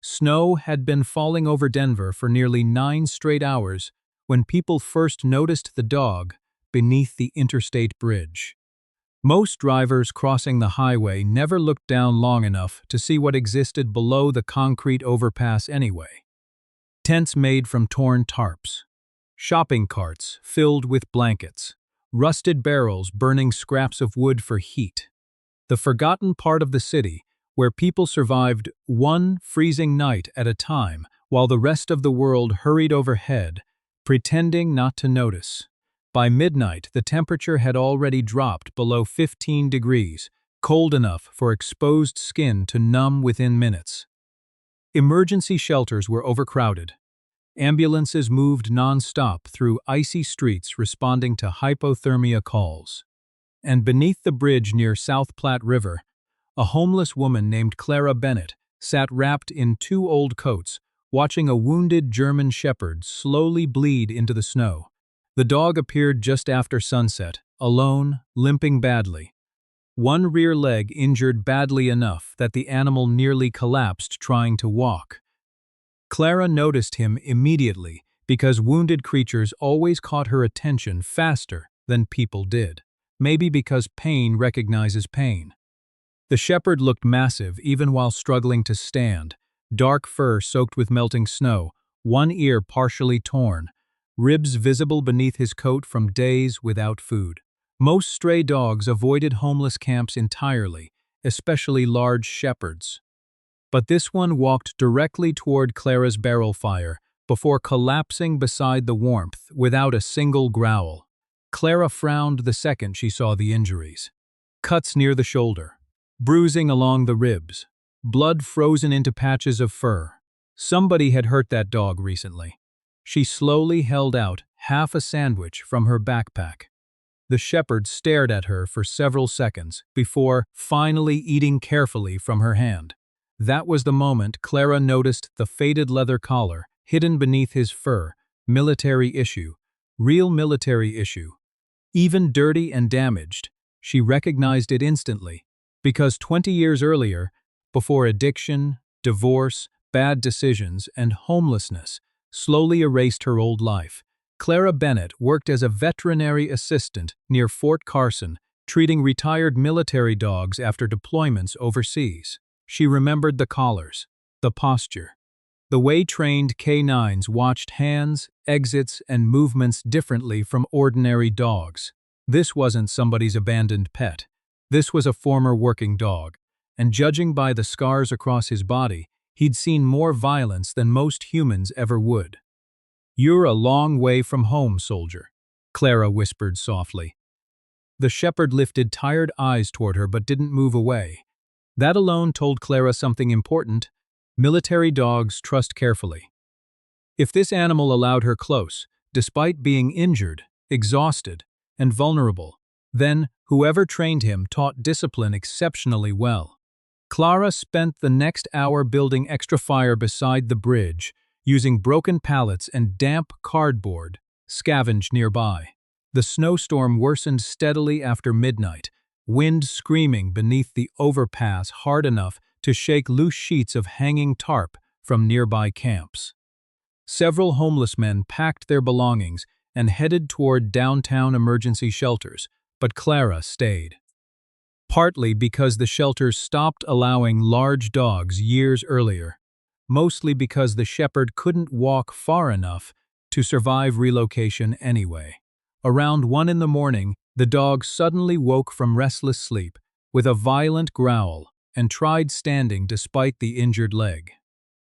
Snow had been falling over Denver for nearly 9 straight hours when people first noticed the dog beneath the interstate bridge. Most drivers crossing the highway never looked down long enough to see what existed below the concrete overpass anyway. Tents made from torn tarps, shopping carts filled with blankets, rusted barrels burning scraps of wood for heat. The forgotten part of the city where people survived one freezing night at a time while the rest of the world hurried overhead, pretending not to notice. By midnight, the temperature had already dropped below 15 degrees, cold enough for exposed skin to numb within minutes. Emergency shelters were overcrowded. Ambulances moved non-stop through icy streets responding to hypothermia calls. And beneath the bridge near South Platte River, a homeless woman named Clara Bennett sat wrapped in 2 old coats, watching a wounded German shepherd slowly bleed into the snow. The dog appeared just after sunset, alone, limping badly. One rear leg injured badly enough that the animal nearly collapsed trying to walk. Clara noticed him immediately because wounded creatures always caught her attention faster than people did, maybe because pain recognizes pain. The shepherd looked massive even while struggling to stand, dark fur soaked with melting snow, one ear partially torn, ribs visible beneath his coat from days without food. Most stray dogs avoided homeless camps entirely, especially large shepherds. But this one walked directly toward Clara's barrel fire before collapsing beside the warmth without a single growl. Clara frowned the second she saw the injuries. Cuts near the shoulder, bruising along the ribs, blood frozen into patches of fur. Somebody had hurt that dog recently. She slowly held out half a sandwich from her backpack. The shepherd stared at her for several seconds before finally eating carefully from her hand. That was the moment Clara noticed the faded leather collar hidden beneath his fur. Military issue. Real military issue. Even dirty and damaged, she recognized it instantly, because 20 years earlier, before addiction, divorce, bad decisions, and homelessness slowly erased her old life, Clara Bennett worked as a veterinary assistant near Fort Carson, treating retired military dogs after deployments overseas. She remembered the collars, the posture, the way trained canines watched hands, exits, and movements differently from ordinary dogs. This wasn't somebody's abandoned pet. This was a former working dog, and judging by the scars across his body, he'd seen more violence than most humans ever would. "You're a long way from home, soldier," Clara whispered softly. The shepherd lifted tired eyes toward her but didn't move away. That alone told Clara something important. Military dogs trust carefully. If this animal allowed her close, despite being injured, exhausted, and vulnerable, then whoever trained him taught discipline exceptionally well. Clara spent the next hour building extra fire beside the bridge, using broken pallets and damp cardboard scavenged nearby. The snowstorm worsened steadily after midnight, wind screaming beneath the overpass hard enough to shake loose sheets of hanging tarp from nearby camps. Several homeless men packed their belongings and headed toward downtown emergency shelters, but Clara stayed. Partly because the shelters stopped allowing large dogs years earlier, mostly because the shepherd couldn't walk far enough to survive relocation anyway. Around 1 in the morning, the dog suddenly woke from restless sleep with a violent growl and tried standing despite the injured leg.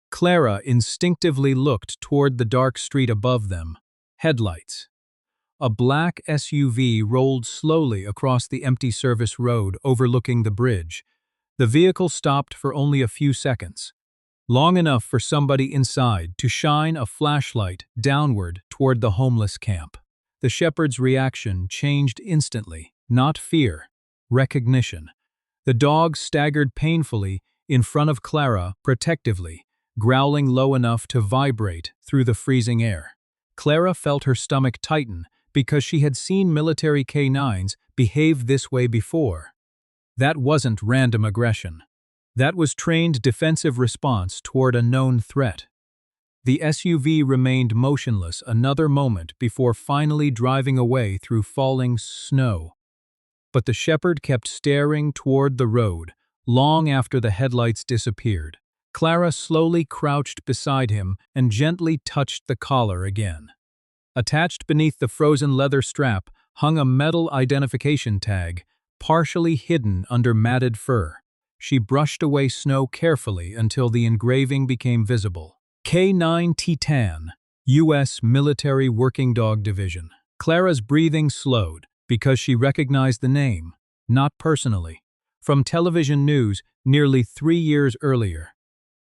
Clara instinctively looked toward the dark street above them. Headlights. A black SUV rolled slowly across the empty service road overlooking the bridge. The vehicle stopped for only a few seconds, long enough for somebody inside to shine a flashlight downward toward the homeless camp. The shepherd's reaction changed instantly, not fear, recognition. The dog staggered painfully in front of Clara protectively, growling low enough to vibrate through the freezing air. Clara felt her stomach tighten because she had seen military canines behave this way before. That wasn't random aggression. That was trained defensive response toward a known threat. The SUV remained motionless another moment before finally driving away through falling snow. But the shepherd kept staring toward the road long after the headlights disappeared. Clara slowly crouched beside him and gently touched the collar again. Attached beneath the frozen leather strap hung a metal identification tag, partially hidden under matted fur. She brushed away snow carefully until the engraving became visible. K9 Titan, U.S. Military Working Dog Division. Clara's breathing slowed because she recognized the name, not personally, from television news nearly 3 years earlier.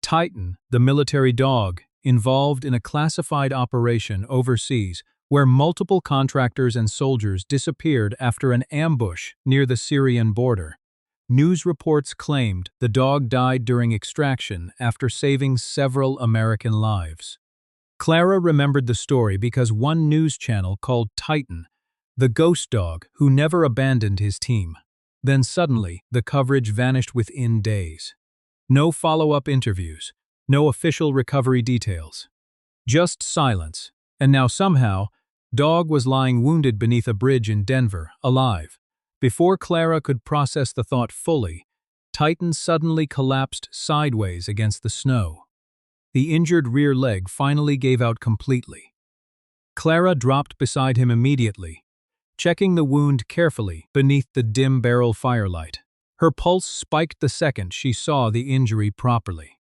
Titan, the military dog, involved in a classified operation overseas where multiple contractors and soldiers disappeared after an ambush near the Syrian border. News reports claimed the dog died during extraction after saving several American lives. Clara remembered the story because one news channel called Titan the ghost dog who never abandoned his team. Then suddenly, the coverage vanished within days. No follow-up interviews, no official recovery details. Just silence, and now somehow, Dog was lying wounded beneath a bridge in Denver, alive. Before Clara could process the thought fully, Titan suddenly collapsed sideways against the snow. The injured rear leg finally gave out completely. Clara dropped beside him immediately, checking the wound carefully beneath the dim barrel firelight. Her pulse spiked the second she saw the injury properly.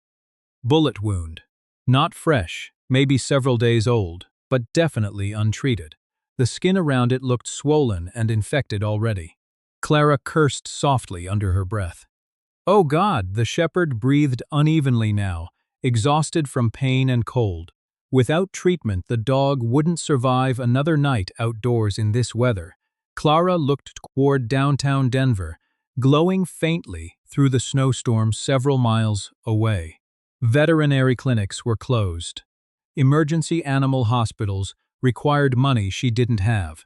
Bullet wound. Not fresh, maybe several days old, but definitely untreated. The skin around it looked swollen and infected already. Clara cursed softly under her breath. Oh God, the shepherd breathed unevenly now, exhausted from pain and cold. Without treatment, the dog wouldn't survive another night outdoors in this weather. Clara looked toward downtown Denver, glowing faintly through the snowstorm several miles away. Veterinary clinics were closed. Emergency animal hospitals required money she didn't have.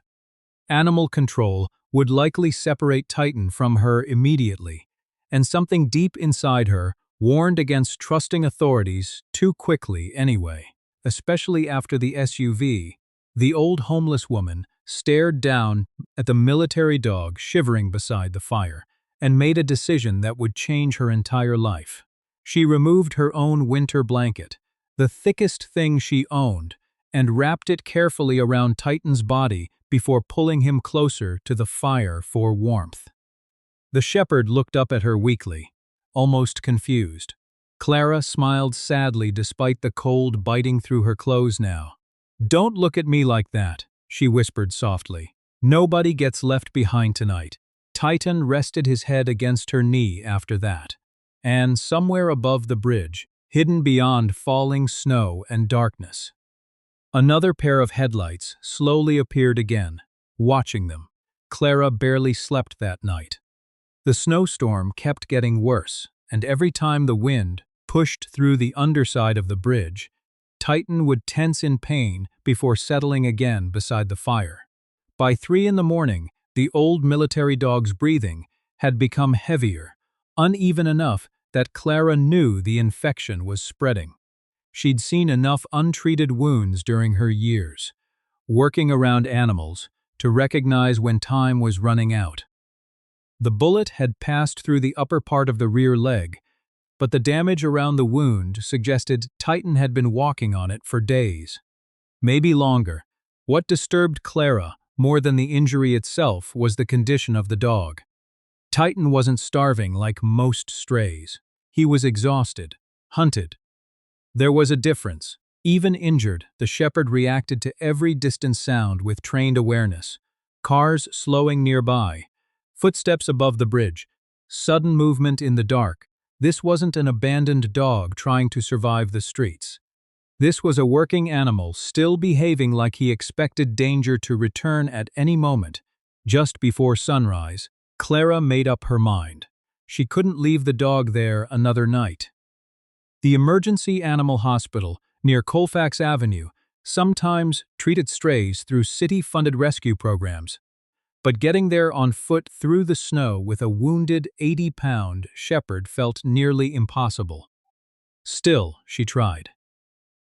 Animal control would likely separate Titan from her immediately, and something deep inside her warned against trusting authorities too quickly anyway. Especially after the SUV, the old homeless woman stared down at the military dog shivering beside the fire and made a decision that would change her entire life. She removed her own winter blanket, the thickest thing she owned, and wrapped it carefully around Titan's body before pulling him closer to the fire for warmth. The shepherd looked up at her weakly, almost confused. Clara smiled sadly despite the cold biting through her clothes now. Don't look at me like that, she whispered softly. Nobody gets left behind tonight. Titan rested his head against her knee after that. And somewhere above the bridge, hidden beyond falling snow and darkness, another pair of headlights slowly appeared again, watching them. Clara barely slept that night. The snowstorm kept getting worse, and every time the wind pushed through the underside of the bridge, Titan would tense in pain before settling again beside the fire. By 3 a.m, the old military dog's breathing had become heavier, uneven enough that Clara knew the infection was spreading. She'd seen enough untreated wounds during her years, working around animals, to recognize when time was running out. The bullet had passed through the upper part of the rear leg, but the damage around the wound suggested Titan had been walking on it for days, maybe longer. What disturbed Clara more than the injury itself was the condition of the dog. Titan wasn't starving like most strays. He was exhausted, hunted. There was a difference. Even injured, the shepherd reacted to every distant sound with trained awareness. Cars slowing nearby, footsteps above the bridge, sudden movement in the dark. This wasn't an abandoned dog trying to survive the streets. This was a working animal still behaving like he expected danger to return at any moment. Just before sunrise, Clara made up her mind. She couldn't leave the dog there another night. The emergency animal hospital near Colfax Avenue sometimes treated strays through city-funded rescue programs. But getting there on foot through the snow with a wounded 80-pound shepherd felt nearly impossible. Still, she tried.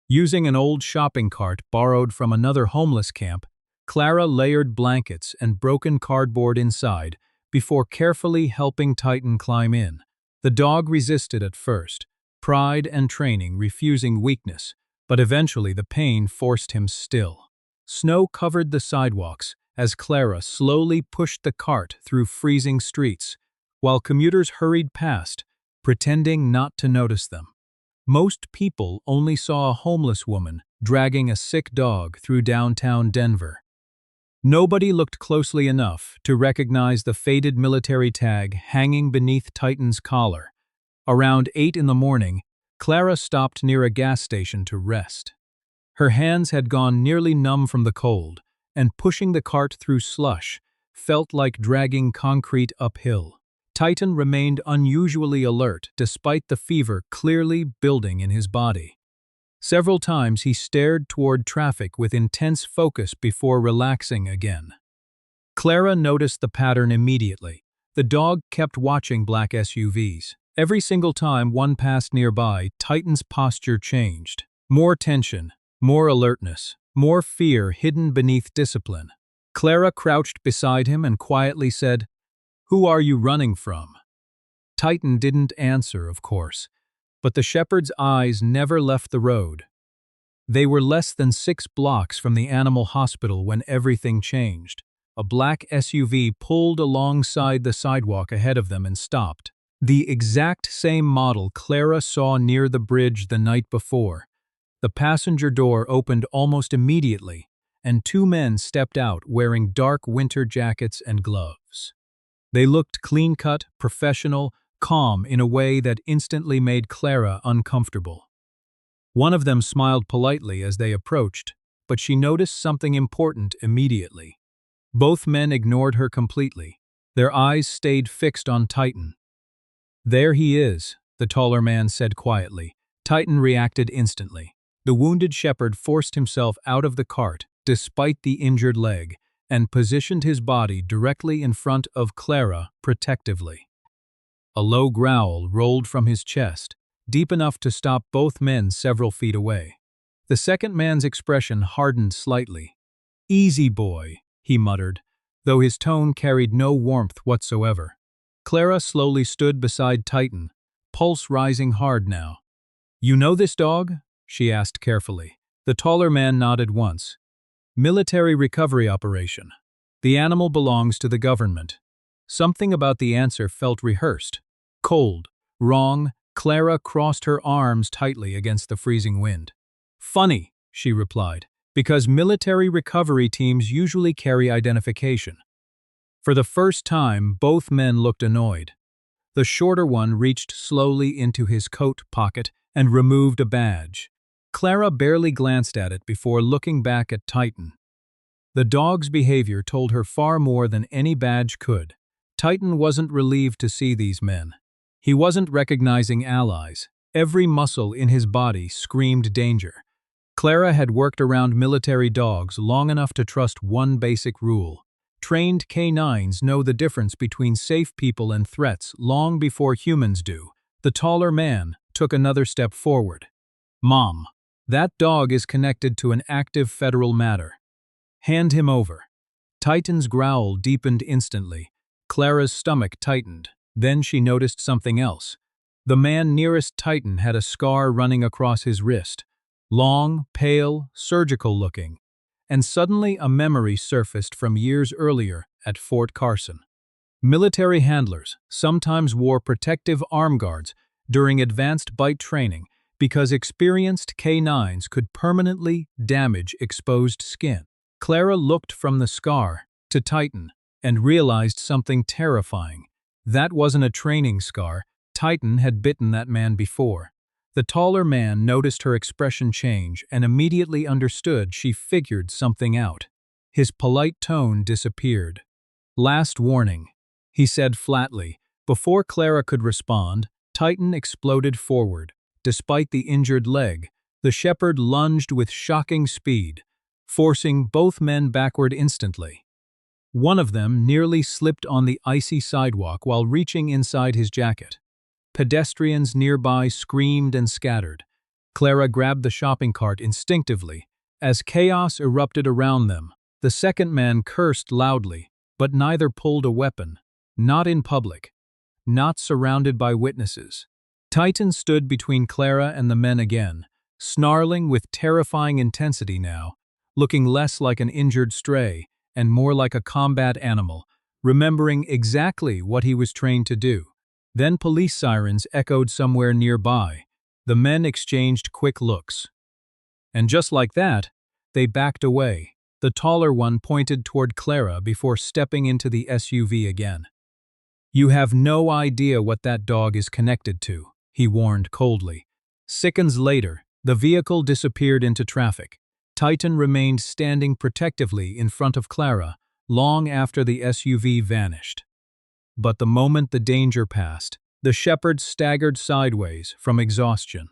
Using an old shopping cart borrowed from another homeless camp, Clara layered blankets and broken cardboard inside before carefully helping Titan climb in. The dog resisted at first, pride and training refusing weakness, but eventually the pain forced him still. Snow covered the sidewalks as Clara slowly pushed the cart through freezing streets, while commuters hurried past, pretending not to notice them. Most people only saw a homeless woman dragging a sick dog through downtown Denver. Nobody looked closely enough to recognize the faded military tag hanging beneath Titan's collar. Around 8 in the morning, Clara stopped near a gas station to rest. Her hands had gone nearly numb from the cold, and pushing the cart through slush felt like dragging concrete uphill. Titan remained unusually alert despite the fever clearly building in his body. Several times he stared toward traffic with intense focus before relaxing again. Clara noticed the pattern immediately. The dog kept watching black SUVs. Every single time one passed nearby, Titan's posture changed. More tension, more alertness, more fear hidden beneath discipline. Clara crouched beside him and quietly said, "Who are you running from?" Titan didn't answer, of course, but the shepherd's eyes never left the road. They were less than 6 blocks from the animal hospital when everything changed. A black SUV pulled alongside the sidewalk ahead of them and stopped. The exact same model Clara saw near the bridge the night before. The passenger door opened almost immediately, and 2 men stepped out wearing dark winter jackets and gloves. They looked clean-cut, professional, calm in a way that instantly made Clara uncomfortable. One of them smiled politely as they approached, but she noticed something important immediately. Both men ignored her completely. Their eyes stayed fixed on Titan. "There he is," the taller man said quietly. Titan reacted instantly. The wounded shepherd forced himself out of the cart, despite the injured leg, and positioned his body directly in front of Clara protectively. A low growl rolled from his chest, deep enough to stop both men several feet away. The second man's expression hardened slightly. "Easy, boy," he muttered, though his tone carried no warmth whatsoever. Clara slowly stood beside Titan, pulse rising hard now. "You know this dog?" she asked carefully. The taller man nodded once. "Military recovery operation. The animal belongs to the government." Something about the answer felt rehearsed. Cold, wrong. Clara crossed her arms tightly against the freezing wind. "Funny," she replied, "because military recovery teams usually carry identification." For the first time, both men looked annoyed. The shorter one reached slowly into his coat pocket and removed a badge. Clara barely glanced at it before looking back at Titan. The dog's behavior told her far more than any badge could. Titan wasn't relieved to see these men. He wasn't recognizing allies. Every muscle in his body screamed danger. Clara had worked around military dogs long enough to trust one basic rule. Trained canines know the difference between safe people and threats long before humans do. The taller man took another step forward. "Mom, that dog is connected to an active federal matter. Hand him over." Titan's growl deepened instantly. Clara's stomach tightened. Then she noticed something else. The man nearest Titan had a scar running across his wrist. Long, pale, surgical-looking. And suddenly a memory surfaced from years earlier at Fort Carson. Military handlers sometimes wore protective arm guards during advanced bite training because experienced canines could permanently damage exposed skin. Clara looked from the scar to Titan and realized something terrifying. That wasn't a training scar. Titan had bitten that man before. The taller man noticed her expression change and immediately understood she figured something out. His polite tone disappeared. "Last warning," he said flatly. Before Clara could respond, Titan exploded forward. Despite the injured leg, the shepherd lunged with shocking speed, forcing both men backward instantly. One of them nearly slipped on the icy sidewalk while reaching inside his jacket. Pedestrians nearby screamed and scattered. Clara grabbed the shopping cart instinctively. As chaos erupted around them, the second man cursed loudly, but neither pulled a weapon. Not in public. Not surrounded by witnesses. Titan stood between Clara and the men again, snarling with terrifying intensity now, looking less like an injured stray and more like a combat animal, remembering exactly what he was trained to do. Then police sirens echoed somewhere nearby. The men exchanged quick looks. And just like that, they backed away. The taller one pointed toward Clara before stepping into the SUV again. "You have no idea what that dog is connected to," he warned coldly. Seconds later, the vehicle disappeared into traffic. Titan remained standing protectively in front of Clara long after the SUV vanished. But the moment the danger passed, the shepherd staggered sideways from exhaustion.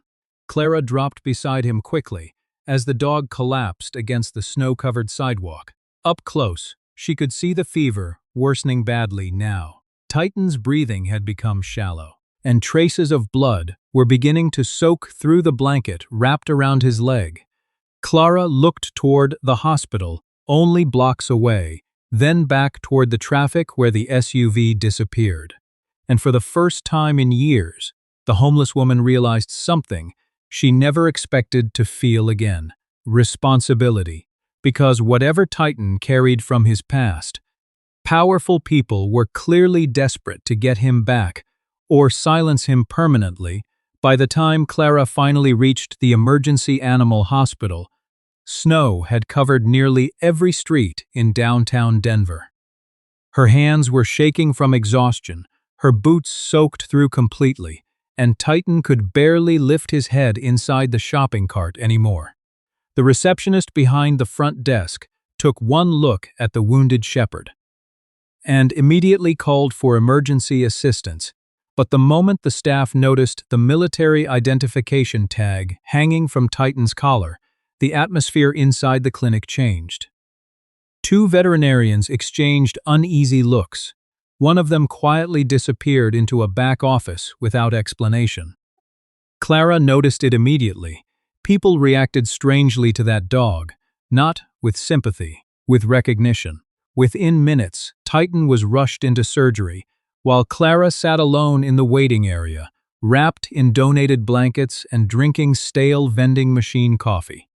Clara dropped beside him quickly as the dog collapsed against the snow-covered sidewalk. Up close, she could see the fever worsening badly now. Titan's breathing had become shallow, and traces of blood were beginning to soak through the blanket wrapped around his leg. Clara looked toward the hospital, only blocks away, then back toward the traffic where the SUV disappeared. And for the first time in years, the homeless woman realized something she never expected to feel again: responsibility. Because whatever Titan carried from his past, powerful people were clearly desperate to get him back or silence him permanently. By the time Clara finally reached the emergency animal hospital, snow had covered nearly every street in downtown Denver. Her hands were shaking from exhaustion, her boots soaked through completely, and Titan could barely lift his head inside the shopping cart anymore. The receptionist behind the front desk took one look at the wounded shepherd and immediately called for emergency assistance. But the moment the staff noticed the military identification tag hanging from Titan's collar, the atmosphere inside the clinic changed. Two veterinarians exchanged uneasy looks. One of them quietly disappeared into a back office without explanation. Clara noticed it immediately. People reacted strangely to that dog, not with sympathy, with recognition. Within minutes, Titan was rushed into surgery, while Clara sat alone in the waiting area, wrapped in donated blankets and drinking stale vending machine coffee.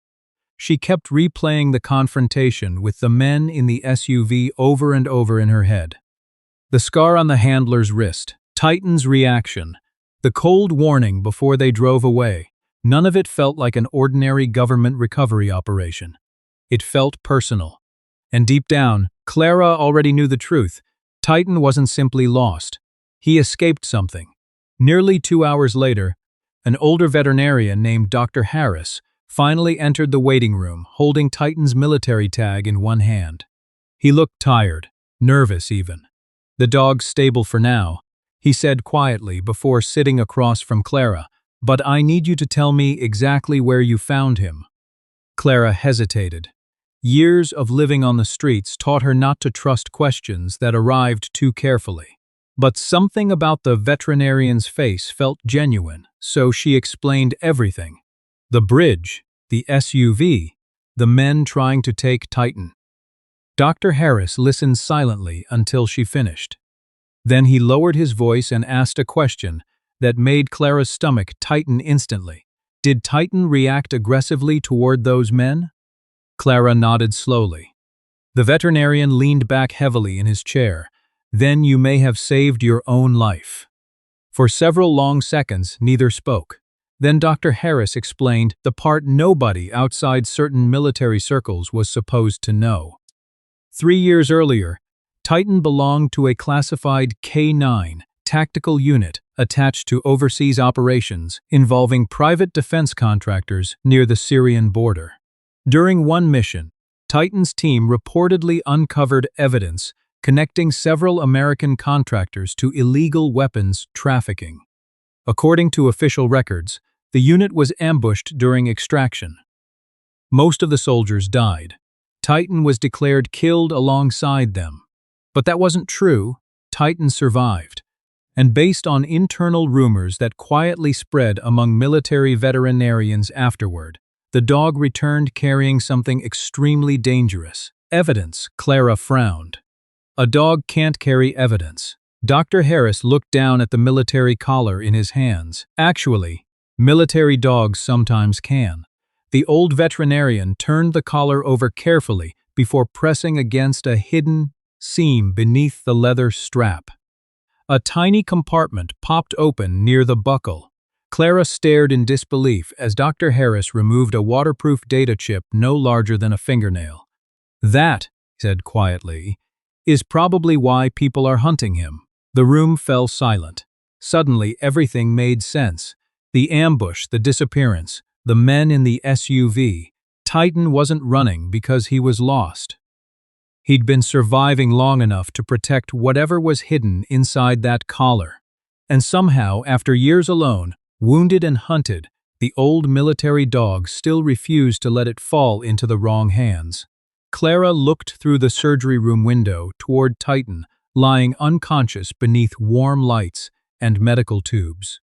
She kept replaying the confrontation with the men in the SUV over and over in her head. The scar on the handler's wrist, Titan's reaction, the cold warning before they drove away. None of it felt like an ordinary government recovery operation. It felt personal. And deep down, Clara already knew the truth. Titan wasn't simply lost. He escaped something. Nearly 2 hours later, an older veterinarian named Dr. Harris finally entered the waiting room, holding Titan's military tag in one hand. He looked tired, nervous even. "The dog's stable for now," he said quietly before sitting across from Clara, "but I need you to tell me exactly where you found him." Clara hesitated. Years of living on the streets taught her not to trust questions that arrived too carefully. But something about the veterinarian's face felt genuine, so she explained everything. The bridge, the SUV, the men trying to take Titan. Dr. Harris listened silently until she finished. Then he lowered his voice and asked a question that made Clara's stomach tighten instantly. Did Titan react aggressively toward those men? Clara nodded slowly. The veterinarian leaned back heavily in his chair. "Then you may have saved your own life." For several long seconds, neither spoke. Then Dr. Harris explained the part nobody outside certain military circles was supposed to know. 3 years earlier, Titan belonged to a classified K-9 tactical unit attached to overseas operations involving private defense contractors near the Syrian border. During one mission, Titan's team reportedly uncovered evidence connecting several American contractors to illegal weapons trafficking. According to official records, the unit was ambushed during extraction. Most of the soldiers died. Titan was declared killed alongside them. But that wasn't true. Titan survived. And based on internal rumors that quietly spread among military veterinarians afterward, the dog returned carrying something extremely dangerous. Evidence, Clara frowned. A dog can't carry evidence. Dr. Harris looked down at the military collar in his hands. Actually, military dogs sometimes can. The old veterinarian turned the collar over carefully before pressing against a hidden seam beneath the leather strap. A tiny compartment popped open near the buckle. Clara stared in disbelief as Dr. Harris removed a waterproof data chip no larger than a fingernail. "That," he said quietly, "is probably why people are hunting him." The room fell silent. Suddenly, everything made sense. The ambush, the disappearance, the men in the SUV. Titan wasn't running because he was lost. He'd been surviving long enough to protect whatever was hidden inside that collar. And somehow, after years alone, wounded and hunted, the old military dog still refused to let it fall into the wrong hands. Clara looked through the surgery room window toward Titan, lying unconscious beneath warm lights and medical tubes.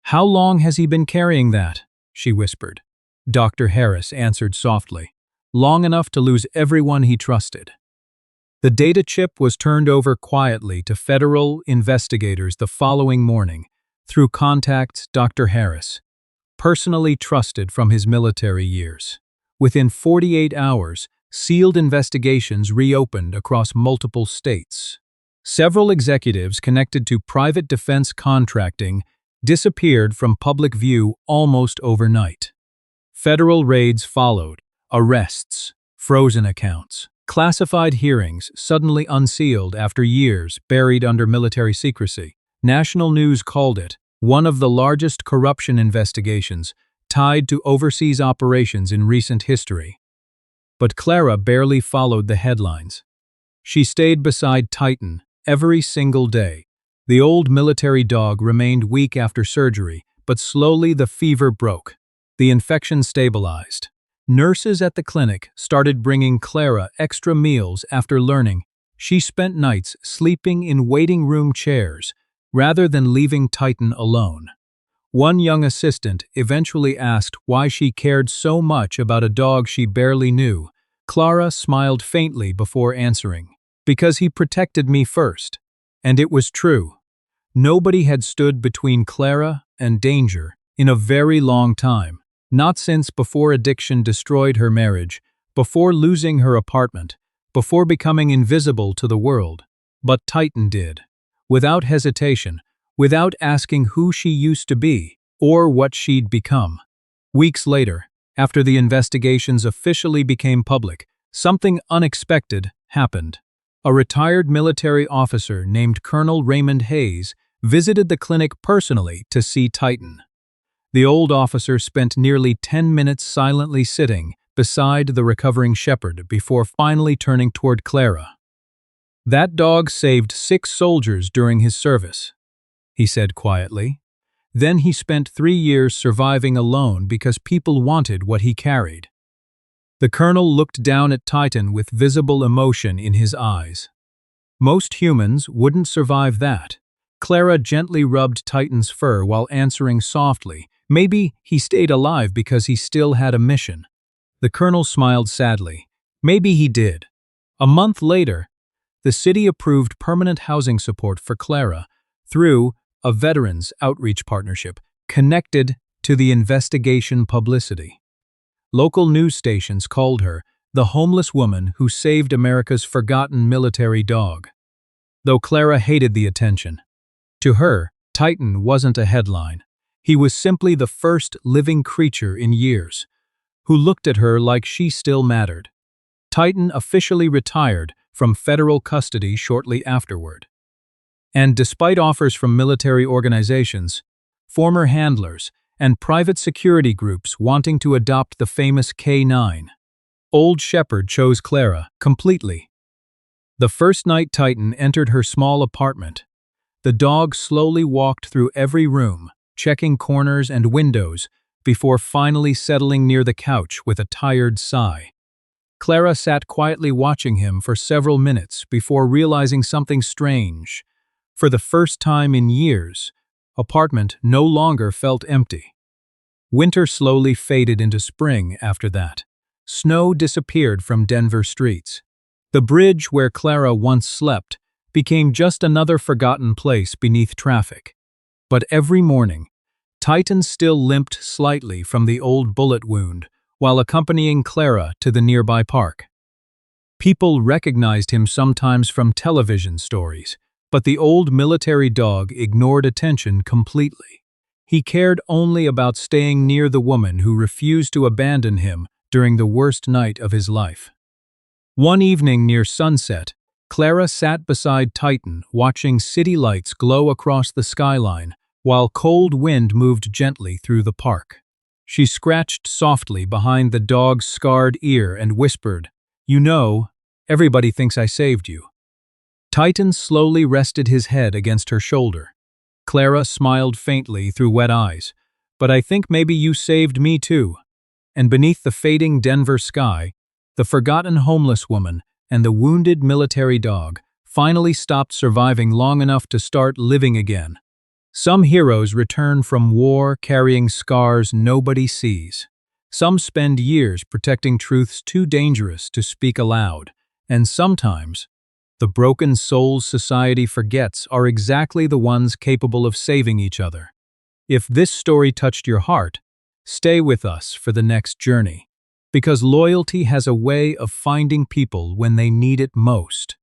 "How long has he been carrying that?" she whispered. Dr. Harris answered softly. "Long enough to lose everyone he trusted." The data chip was turned over quietly to federal investigators the following morning, through contacts Dr. Harris personally trusted from his military years. Within 48 hours, sealed investigations reopened across multiple states. Several executives connected to private defense contracting disappeared from public view almost overnight. Federal raids followed, arrests, frozen accounts, classified hearings suddenly unsealed after years buried under military secrecy. National news called it one of the largest corruption investigations tied to overseas operations in recent history. But Clara barely followed the headlines. She stayed beside Titan every single day. The old military dog remained weak after surgery, but slowly the fever broke. The infection stabilized. Nurses at the clinic started bringing Clara extra meals after learning she spent nights sleeping in waiting room chairs rather than leaving Titan alone. One young assistant eventually asked why she cared so much about a dog she barely knew. Clara smiled faintly before answering, "Because he protected me first." And it was true. Nobody had stood between Clara and danger in a very long time. Not since before addiction destroyed her marriage, before losing her apartment, before becoming invisible to the world. But Titan did. Without hesitation, without asking who she used to be or what she'd become. Weeks later, after the investigations officially became public, something unexpected happened. A retired military officer named Colonel Raymond Hayes visited the clinic personally to see Titan. The old officer spent nearly 10 minutes silently sitting beside the recovering shepherd before finally turning toward Clara. "That dog saved 6 soldiers during his service," he said quietly. "Then he spent 3 years surviving alone because people wanted what he carried." The colonel looked down at Titan with visible emotion in his eyes. Most humans wouldn't survive that. Clara gently rubbed Titan's fur while answering softly, "Maybe he stayed alive because he still had a mission." The colonel smiled sadly. "Maybe he did." A month later, the city approved permanent housing support for Clara through a veterans outreach partnership connected to the investigation publicity. Local news stations called her the homeless woman who saved America's forgotten military dog. Though Clara hated the attention. To her, Titan wasn't a headline. He was simply the first living creature in years who looked at her like she still mattered. Titan officially retired from federal custody shortly afterward. And despite offers from military organizations, former handlers, and private security groups wanting to adopt the famous K9, Old Shepherd chose Clara completely. The first night Titan entered her small apartment, the dog slowly walked through every room, checking corners and windows before finally settling near the couch with a tired sigh. Clara sat quietly watching him for several minutes before realizing something strange. For the first time in years, apartment no longer felt empty. Winter slowly faded into spring after that. Snow disappeared from Denver streets. The bridge where Clara once slept became just another forgotten place beneath traffic. But every morning, Titan still limped slightly from the old bullet wound while accompanying Clara to the nearby park. People recognized him sometimes from television stories, but the old military dog ignored attention completely. He cared only about staying near the woman who refused to abandon him during the worst night of his life. One evening near sunset, Clara sat beside Titan watching city lights glow across the skyline while cold wind moved gently through the park. She scratched softly behind the dog's scarred ear and whispered, "You know, everybody thinks I saved you." Titan slowly rested his head against her shoulder. Clara smiled faintly through wet eyes. "But I think maybe you saved me too." And beneath the fading Denver sky, the forgotten homeless woman and the wounded military dog finally stopped surviving long enough to start living again. Some heroes return from war carrying scars nobody sees. Some spend years protecting truths too dangerous to speak aloud. And sometimes, the broken souls society forgets are exactly the ones capable of saving each other. If this story touched your heart, stay with us for the next journey, because loyalty has a way of finding people when they need it most.